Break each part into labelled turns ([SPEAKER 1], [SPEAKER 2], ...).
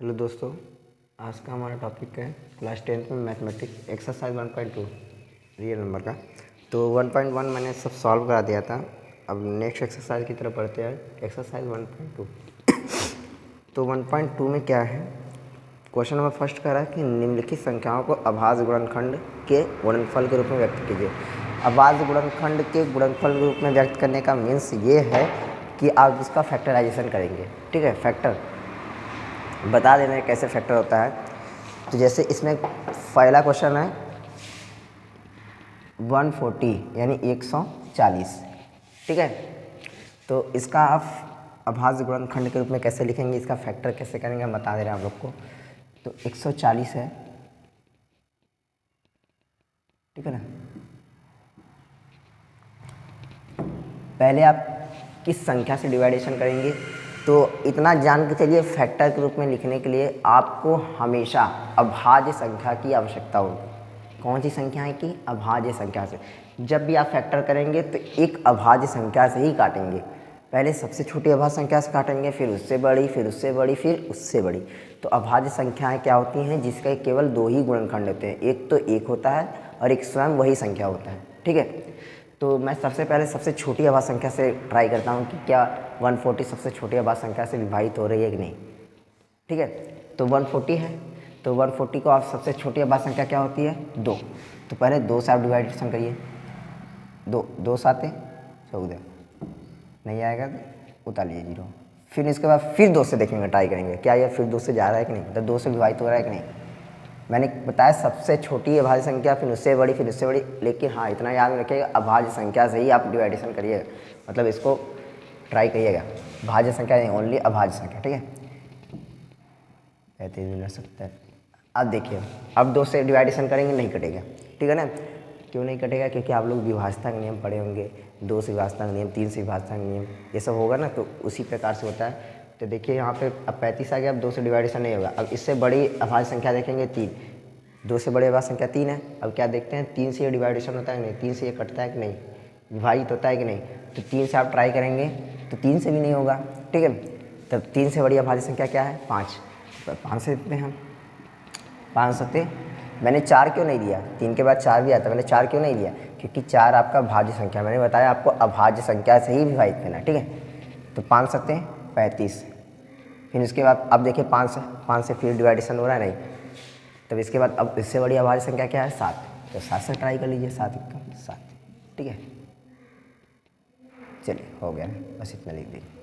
[SPEAKER 1] Hello दोस्तों, आज का हमारा टॉपिक है क्लास 10th में मैथमेटिक्स एक्सरसाइज 1.2 रियल नंबर का। तो 1.1 मैंने सब सॉल्व करा दिया था। अब नेक्स्ट एक्सरसाइज की तरफ बढ़ते हैं, एक्सरसाइज 1.2। तो 1.2 में क्या है, क्वेश्चन नंबर फर्स्ट कह रहा है कि निम्नलिखित संख्याओं को अभाज्य गुणनखंड के गुणनफल के रूप में व्यक्त कीजिए। अभाज्य गुणनखंड के गुणनफल के रूप में व्यक्त करने का मीन्स ये है कि आप इसका फैक्टराइजेशन करेंगे। ठीक है, फैक्टर बता देना है कैसे फैक्टर होता है। तो जैसे इसमें पहला क्वेश्चन है 140 यानी 140। ठीक है, तो इसका आप अभाज्य गुणनखंड के रूप में कैसे लिखेंगे, इसका फैक्टर कैसे करेंगे हम बता दे रहे हैं आप लोग को। तो 140 है, ठीक है ना। पहले आप किस संख्या से डिवाइडेशन करेंगे, तो इतना जान के चलिए फैक्टर के रूप में लिखने के लिए आपको हमेशा अभाज्य संख्या की आवश्यकता होगी। कौन सी संख्या है कि अभाज्य संख्या से। जब भी आप फैक्टर करेंगे तो एक अभाज्य संख्या से ही काटेंगे। पहले सबसे छोटी अभाज्य संख्या से काटेंगे, फिर उससे बड़ी, फिर उससे बड़ी, फिर उससे बड़ी। तो अभाज्य संख्याएं क्या होती हैं जिसके केवल दो ही गुणनखंड होते हैं, एक तो एक होता है और एक स्वयं वही संख्या होता है। ठीक है, तो मैं सबसे पहले सबसे छोटी अभाज्य संख्या से ट्राई करता हूँ कि क्या 140 सबसे छोटी अभाज्य संख्या से विभाजित हो रही है कि नहीं। ठीक है, तो 140 है, तो 140 को आप सबसे छोटी अभाज्य संख्या क्या होती है, 2। तो पहले 2 से आप डिवाइडेशन करिए। 2 साते 14, नहीं आएगा तो उतारिए 0। फिर इसके बाद फिर 2 से देखेंगे, ट्राई करेंगे क्या यह फिर 2 से जा रहा है कि नहीं, मतलब 2 से विभाजित हो रहा है कि नहीं। मैंने बताया सबसे छोटी अभाज्य संख्या, फिर उससे बड़ी, फिर उससे बड़ी। लेकिन हाँ, इतना याद रखिएगा अभाज्य संख्या से ही आप डिवाइडेशन करिएगा, मतलब इसको ट्राई करिएगा। भाज्य संख्या नहीं, ओनली अभाज्य संख्या। ठीक है, 35 अब देखिए, अब 2 से डिवाइडेशन करेंगे नहीं कटेगा। ठीक है ना, क्यों नहीं कटेगा, क्योंकि आप लोग विभाज्यता का नियम पढ़े होंगे, 2 से विभाज्यता का नियम, 3 से विभाज्यता का नियम, ये सब होगा ना, तो उसी प्रकार से होता है। तो देखिए यहाँ पे अब 35 आ गया, अब 2 से डिवाइडेशन नहीं होगा। अब इससे बड़ी अभाज्य संख्या देखेंगे 3, 2 से बड़ी अभाज्य संख्या 3 है। अब क्या देखते हैं, 3 से ये डिवाइडेशन होता है कि नहीं, 3 से ये कटता है कि नहीं, विभाजित होता है कि नहीं। तो 3 से आप ट्राई करेंगे तो 3 से भी नहीं होगा। ठीक है, तब 3 से बड़ी अभाज्य संख्या क्या है, 5। तो 5 से देते हैं हम, 5 सत्ते। मैंने 4 क्यों नहीं दिया, 3 के बाद 4 भी आता, मैंने 4 क्यों नहीं दिया, क्योंकि 4 आपका भाज्य संख्या, मैंने बताया आपको अभाज्य संख्या से ही विभाजित करना। ठीक है, तो 5 सत्ते 35। फिर इसके बाद अब देखिए 5 से फिर डिवाइडेशन हो रहा है नहीं, तब इसके बाद अब इससे बड़ी अभाज्य संख्या क्या है, 7। तो 7 से ट्राई कर लीजिए, 7 का 7। ठीक है, चलिए हो गया, बस इतना लिख दीजिए।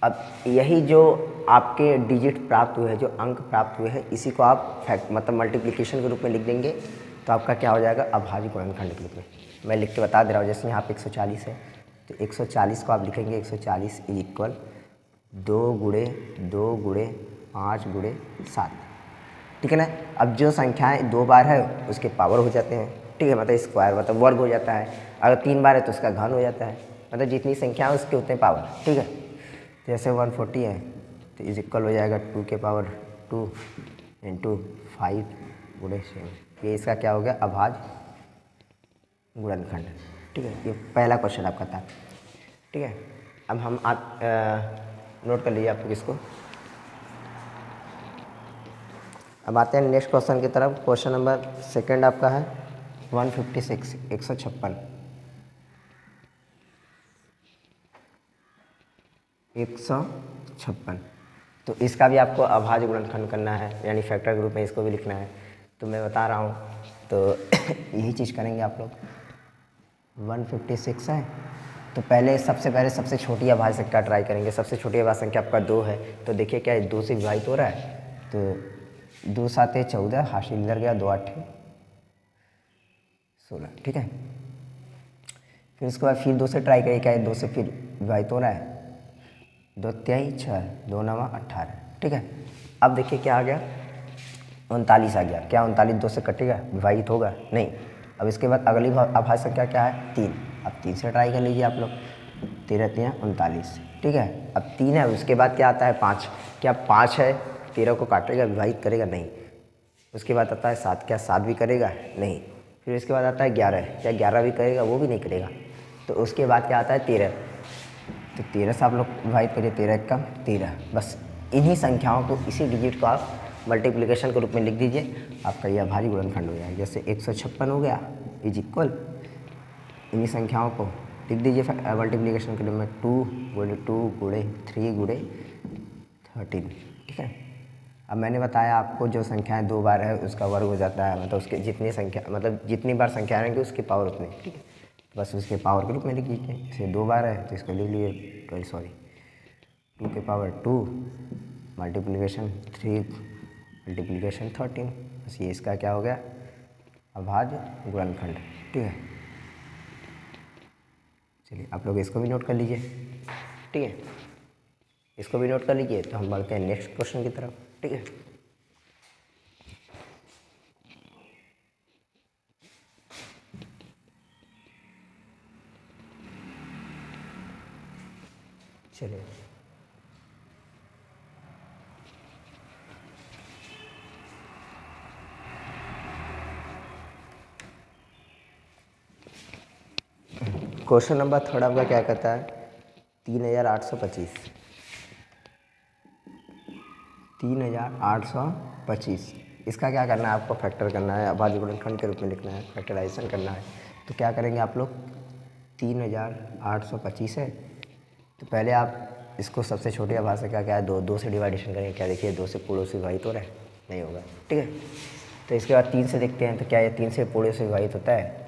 [SPEAKER 1] अब यही जो आपके डिजिट प्राप्त हुए हैं, जो अंक प्राप्त हुए हैं, इसी को आप मतलब मल्टीप्लिकेशन के रूप में लिख देंगे, तो आपका क्या हो जाएगा, अभाज्य गुणनखंड के रूप में। मैं लिख के बता दे रहा हूँ, जैसे यहाँ पे 140 है, तो 140 को आप लिखेंगे 140 इज इक्वल 2 गुणे 2 गुणे 5 गुणे 7। ठीक है ना। अब जो संख्याएं 2 बार है उसके पावर हो जाते हैं। ठीक है, मतलब स्क्वायर मतलब वर्ग हो जाता है। अगर 3 बार है तो उसका घन हो जाता है, मतलब जितनी संख्या है उसके उतने पावर। ठीक है, जैसे 140 है तो इज इक्वल हो जाएगा 2 के पावर 2 इंटू 5 गुणे 7। ये इसका क्या हो गया, अभाज्य गुणनखंड। ठीक है, ये पहला क्वेश्चन आपका था। ठीक है, अब हम नोट कर लीजिए आप लोग इसको। अब आते हैं नेक्स्ट क्वेश्चन की तरफ। क्वेश्चन नंबर सेकंड आपका है 156, 156। 156, तो इसका भी आपको अभाज्य गुणनखंड करना है, यानी फैक्टर के रूप में इसको भी लिखना है। तो मैं बता रहा हूँ, तो यही चीज़ करेंगे आप लोग। 156 है, तो पहले सबसे छोटी अभाज्य संख्या ट्राई करेंगे। सबसे छोटी अभाज्य संख्या आपका 2 है, तो देखिए क्या 2 से विभाजित हो रहा है, तो 2 7 14, हाशिए इधर गया, 2 8 16। ठीक है, फिर उसके बाद फिर 2 से ट्राई करिए, क्या 2 से फिर विभाजित हो रहा है, 2 3 6, 2 9 18। ठीक है, अब देखिए क्या आ गया, 39 आ गया। क्या 39 2 से कटेगा, विभाजित होगा नहीं। अब इसके बाद अगली अभाज्य संख्या क्या है, 3। अब 3 से ट्राई कर लीजिए आप लोग, 13 3 39। ठीक है, अब 3 है, उसके बाद क्या आता है, 5। क्या 5 है, 13 को काटेगा, विभाजित करेगा नहीं। उसके बाद आता है 7, क्या 7 भी करेगा नहीं। फिर इसके बाद आता है 11, क्या 11 भी करेगा, वो भी नहीं करेगा। तो उसके बाद क्या आता है 13, तो 13 से आप लोग विभाजित करिए, 13 का 13, बस इन्हीं संख्याओं को, इसी डिजिट को आप मल्टीप्लिकेशन के रूप में लिख दीजिए, आपका यह अभाज्य गुणनखंड हो जाएगा। जैसे 156 हो गया इज इक्वल, इन्हीं संख्याओं को लिख दीजिए मल्टीप्लिकेशन के रूप में 2 गुणे 2 गुणे 3 गुणे 13, ठीक है। अब मैंने बताया आपको जो संख्याएं 2 बार है उसका वर्ग हो जाता है, मतलब उसके जितनी संख्या, मतलब जितनी बार संख्या आएंगी उसकी पावर उतनी, ठीक है। बस उसके पावर के रूप में लिख लीजिए। जैसे 2 बार है तो इसको लिख लीजिए 2 के पावर 2 मल्टीप्लिकेशन 3 मल्टीप्लिकेशन 13, बस ये इसका क्या हो गया, अभाज्य गुणनखंड, ठीक है। चलिए आप लोग इसको भी नोट कर लीजिए, ठीक है, इसको भी नोट कर लीजिए। तो हम बढ़ते हैं नेक्स्ट क्वेश्चन की तरफ, ठीक है। चलिए क्वेश्चन नंबर 3 आपका क्या कहता है, 3825 3825, इसका क्या करना है, आपको फैक्टर करना है, अभाज्य गुणनखंड के रूप में लिखना है, फैक्टराइजेशन करना है। तो क्या करेंगे आप लोग, 3825 है तो पहले आप इसको सबसे छोटी आवाज़ से क्या है, दो से डिवाइडेशन करेंगे। क्या देखिए 2 से पूर्णों से विभाजित हो रहा है, नहीं होगा, ठीक है। तो इसके बाद 3 से देखते हैं, तो क्या ये 3 से पूर्णों से विभाजित होता है,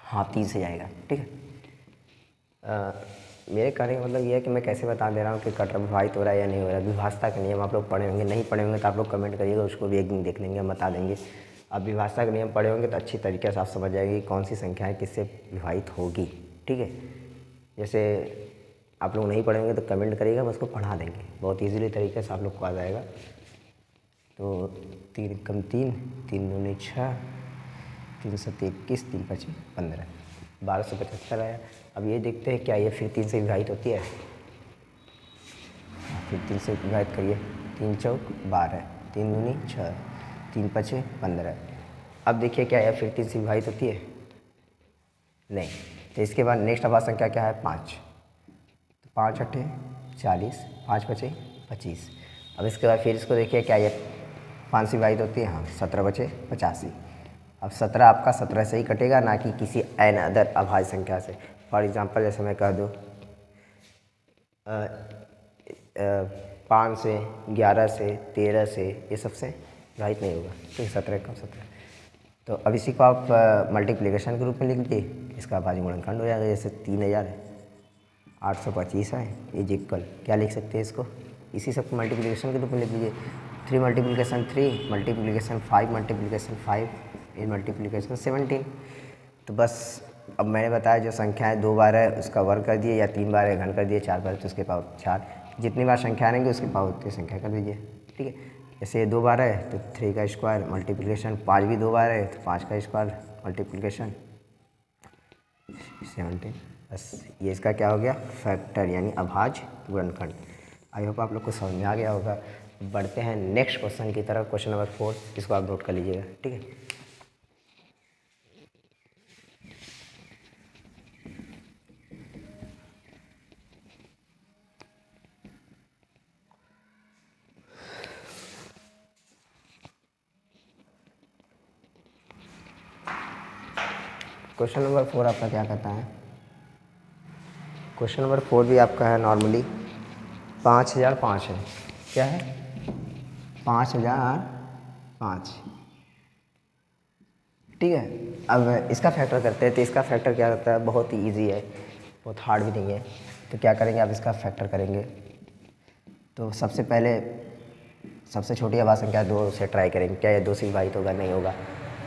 [SPEAKER 1] हाँ 3 से जाएगा, ठीक है। मेरे कहने का मतलब ये है कि मैं कैसे बता दे रहा हूँ कि कटर विभाजित हो रहा है या नहीं हो रहा है। विभाजता का नियम आप लोग पढ़े होंगे, नहीं पढ़े होंगे तो आप लोग कमेंट करिएगा, उसको भी एक दिन देख लेंगे, हम बता देंगे। अब विभाजता का नियम पढ़े होंगे तो अच्छी तरीके से आप समझ जाएंगे कि कौन सी संख्याएँ किससे विभाजित होगी, ठीक है। जैसे आप लोग नहीं पढ़ेंगे तो कमेंट करिएगा, हम उसको पढ़ा देंगे, बहुत ईजीली तरीके से आप लोग को आ जाएगा। तो 3 कम 3, 3 दूनी 6, 3 7 21, 3 5 15, 1275 आया। अब ये देखते हैं क्या ये फिर 3 से विभाजित होती है, फिर 3 से विभाजित करिए, 3 चौक 12, 3 दूनी 6, 3 5 15। अब देखिए क्या यह फिर 3 से विभाजित होती है, नहीं। तो इसके बाद नेक्स्ट अभाज्य संख्या क्या है, 5। तो 5 8 40, 5 5 25। अब इसके बाद फिर इसको देखिए क्या ये 5 से विभाजित होती है, हाँ 17 बचे 85। अब 17 आपका 17 से ही कटेगा, ना कि किसी एन अदर अभाज्य संख्या से। फॉर एग्जांपल जैसे मैं कह दूँ 5 से, 11 से, 13 से, ये सबसे विभाजित नहीं होगा, तो 17 कम 17। तो अब इसी को आप मल्टीप्लिकेशन के रूप में लिख लीजिए, इसका अभाज्य गुणनखंड हो जाएगा। जैसे 3825 है इज इक्वल, क्या लिख सकते हैं इसको, इसी सबको मल्टीप्लिकेशन के रूप में लिख लीजिए। 3 मल्टीप्लिकेशन 3 मल्टीप्लिकेशन 5 मल्टीप्लिकेशन 5 इन मल्टीप्लिकेशन 17। तो बस अब मैंने बताया जो संख्याएं 2 बार है उसका वर्ग कर दिए, या 3 बार है घन कर दिए, 4 बार है तो उसके पावर 4, जितनी बार संख्या आएंगे उसके पावर उतनी संख्या कर दीजिए, ठीक है। जैसे 2 बार है तो 3 का स्क्वायर मल्टीप्लिकेशन, 5 भी 2 बार है तो 5 का स्क्वायर मल्टीप्लिकेशन 17। बस ये इसका क्या हो गया, फैक्टर यानी अभाज्य गुणनखंड। आई होप आप लोग को समझ में आ गया होगा। बढ़ते हैं नेक्स्ट क्वेश्चन की तरफ, क्वेश्चन नंबर 4, इसको आप नोट कर लीजिएगा, ठीक है। क्वेश्चन नंबर 4 आपका क्या कहता है, क्वेश्चन नंबर 4 भी आपका है नॉर्मली 5005 है, क्या है 5005, ठीक है। अब इसका फैक्टर करते हैं, तो इसका फैक्टर क्या करता है, बहुत ही ईजी है, बहुत हार्ड भी नहीं है। तो क्या करेंगे, आप इसका फैक्टर करेंगे तो सबसे पहले सबसे छोटी आवाज़ संख्या 2 से ट्राई करेंगे, क्या ये 2 से विभाजित होगा, नहीं होगा।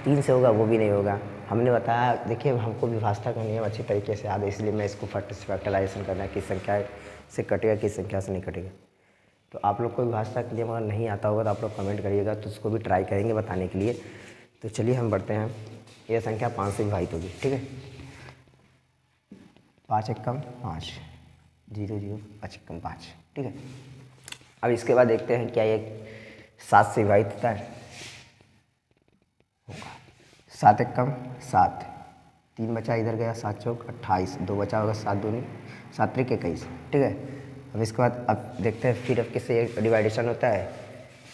[SPEAKER 1] 3 से होगा, वो भी नहीं होगा। हमने बताया, देखिए हमको विभाजता का नियम अच्छी तरीके से याद है, इसलिए मैं इसको फैक्टराइजेशन करना है, किस संख्या से कटेगा किस संख्या से नहीं कटेगा। तो आप लोग को विभाजता का नियम अगर नहीं आता होगा तो आप लोग कमेंट करिएगा, तो उसको भी ट्राई करेंगे बताने के लिए। तो चलिए हम बढ़ते हैं, ये संख्या 5 से विभाजित होगी, ठीक है। 5 एकम 5, 0 0 5 एकम 5, ठीक है। अब इसके बाद देखते हैं क्या ये 7 से विभाजित होता है, होगा 7 एकम 7, 3 बचा इधर गया, 7 चौक 28, 2 बचा होगा, 7 दूनी 7 त्रिक 21, ठीक है। अब इसके बाद अब देखते हैं फिर अब किससे डिवाइडेशन होता है।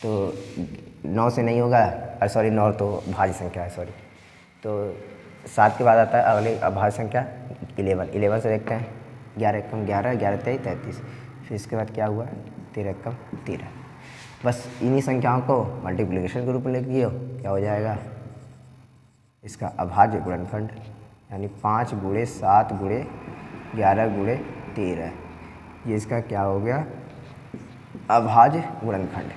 [SPEAKER 1] तो 9 से नहीं होगा, अरे सॉरी 9 तो भाज्य संख्या है, सॉरी। तो 7 के बाद आता है अगले अभाज्य संख्या 11 से देखते हैं। 11 एकम 11, 11 तेईस 33, फिर इसके बाद क्या हुआ 13 एकम 13। बस इन्हीं संख्याओं को मल्टीप्लिकेशन के रूप में लिख दियो, क्या हो जाएगा इसका अभाज्य गुणनखंड, यानी 5 गुणे 7 गुणे 11 गुणे 13, ये इसका क्या हो गया अभाज्य गुणनखंड।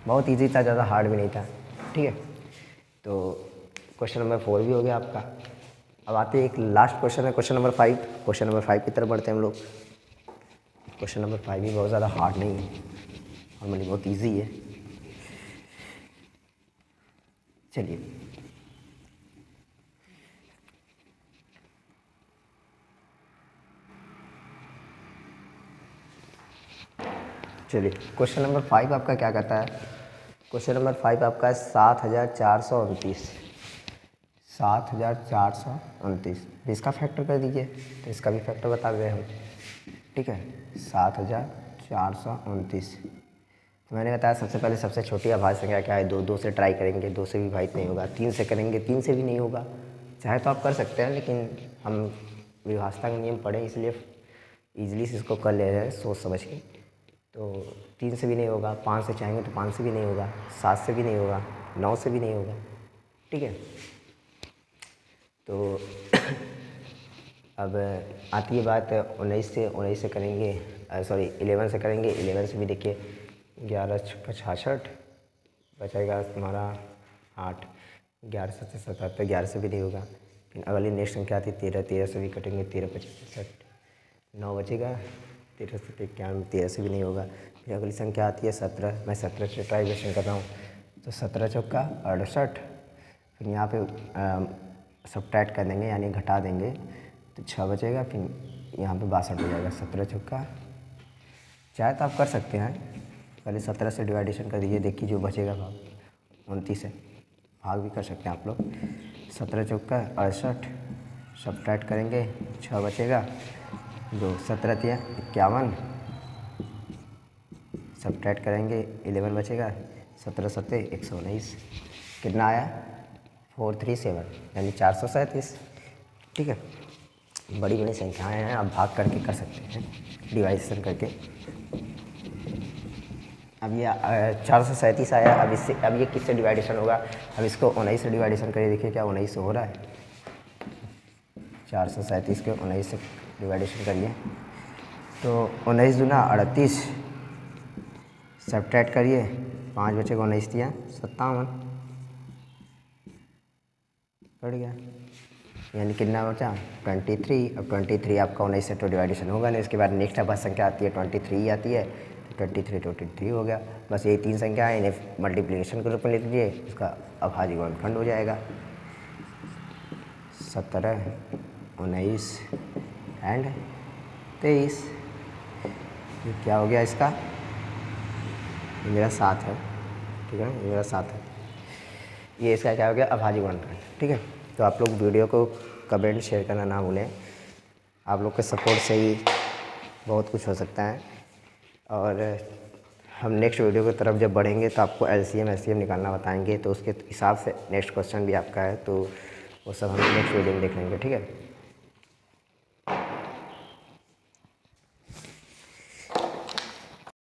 [SPEAKER 1] बहुत इजी था, ज़्यादा हार्ड भी नहीं था, ठीक है। तो क्वेश्चन नंबर 4 भी हो गया आपका। अब आते हैं एक लास्ट क्वेश्चन है, क्वेश्चन नंबर 5। क्वेश्चन नंबर 5 की तरफ बढ़ते हैं हम लोग। क्वेश्चन नंबर 5 भी बहुत ज़्यादा हार्ड नहीं है, नॉर्मली बहुत इजी है। चलिए क्वेश्चन नंबर 5 आपका क्या कहता है। क्वेश्चन नंबर 5 आपका है 7429, 7429, इसका फैक्टर कर दीजिए। तो इसका भी फैक्टर बता दें हम, ठीक है। 7429, तो मैंने बताया सबसे पहले सबसे छोटी अभाज्य संख्या क्या है, 2 से ट्राई करेंगे, 2 से भी भाजित नहीं होगा। 3 से करेंगे, 3 से भी नहीं होगा। चाहे तो आप कर सकते हैं, लेकिन हम विभाजता का नियम पढ़े इसलिए ईजिली से इसको कर ले रहे हैं सोच समझ के। तो 3 से भी नहीं होगा, 5 से चाहेंगे तो 5 से भी नहीं होगा, 7 से भी नहीं होगा, 9 से भी नहीं होगा, ठीक है। तो अब आती है बात 19 से करेंगे, सॉरी 11 से करेंगे। 11 से भी देखिए 11 छक्का 66 बचेगा तुम्हारा 8, 11 से 77, 11 से भी नहीं होगा। फिर अगली नेक्स्ट संख्या आती है 13, 13 से भी कटेंगे, 13 25 67, 9 बचेगा, 13 से 91, 13 से भी नहीं होगा। फिर अगली संख्या आती है 17, मैं 17 से ट्राइवेशन कर रहा हूँ, तो 17 चौका 68, फिर यहाँ पे सब्ट्रैक्ट कर देंगे यानी घटा देंगे, तो 6 बचेगा, फिर यहाँ पे 62 हो जाएगा। 17 चौका, चाहे तो आप कर सकते हैं, पहले 17 से डिवाइडेशन कर दीजिए, देखिए जो बचेगा भाग 29 है, भाग भी कर सकते हैं आप लोग। 17 चौका 68, सब्ट्रैक्ट करेंगे, 6 बचेगा, 2 17 तिया 51, सब्ट्रैक्ट करेंगे 11 बचेगा, 17 सत्ते 119, कितना आया 437, यानी 437, ठीक है। बड़ी बड़ी संख्याएं हैं, आप भाग करके कर सकते हैं डिवाइडेशन करके। अब ये 437 आया, अब ये किससे डिवाइडेशन होगा, अब इसको 19 से डिवाइडेशन करिए, देखिए क्या 19 से हो रहा है। 437 के 19 से डिवाइडेशन करिए, तो 19 दूना 38, सब्ट्रैक्ट करिए, 5 बचेगा, 19 दिया 57, कट गया, यानी कितना बचा 23। अब 23 आपका 19 से तो डिवाइडेशन होगा नहीं। इसके बाद नेक्स्ट अभाज्य संख्या आती है 23 आती है, 23 हो गया। बस यही 3 संख्या है, इन्हें मल्टीप्लिकेशन के रूप में लिख लीजिए, इसका अभाज्य गुणनखंड हो जाएगा 17, 19 एंड 23। ये क्या हो गया इसका, ये मेरा 7 है, ठीक है, ये मेरा 7 है, ये इसका क्या हो गया अभाज्य गुणनखंड, ठीक है। तो आप लोग वीडियो को कमेंट शेयर करना ना भूलें, आप लोग के सपोर्ट से ही बहुत कुछ हो सकता है। और हम नेक्स्ट वीडियो की तरफ जब बढ़ेंगे तो आपको LCM SCM निकालना बताएंगे, तो उसके हिसाब से नेक्स्ट क्वेश्चन भी आपका है, तो वो सब हम नेक्स्ट वीडियो में देख लेंगे, ठीक है।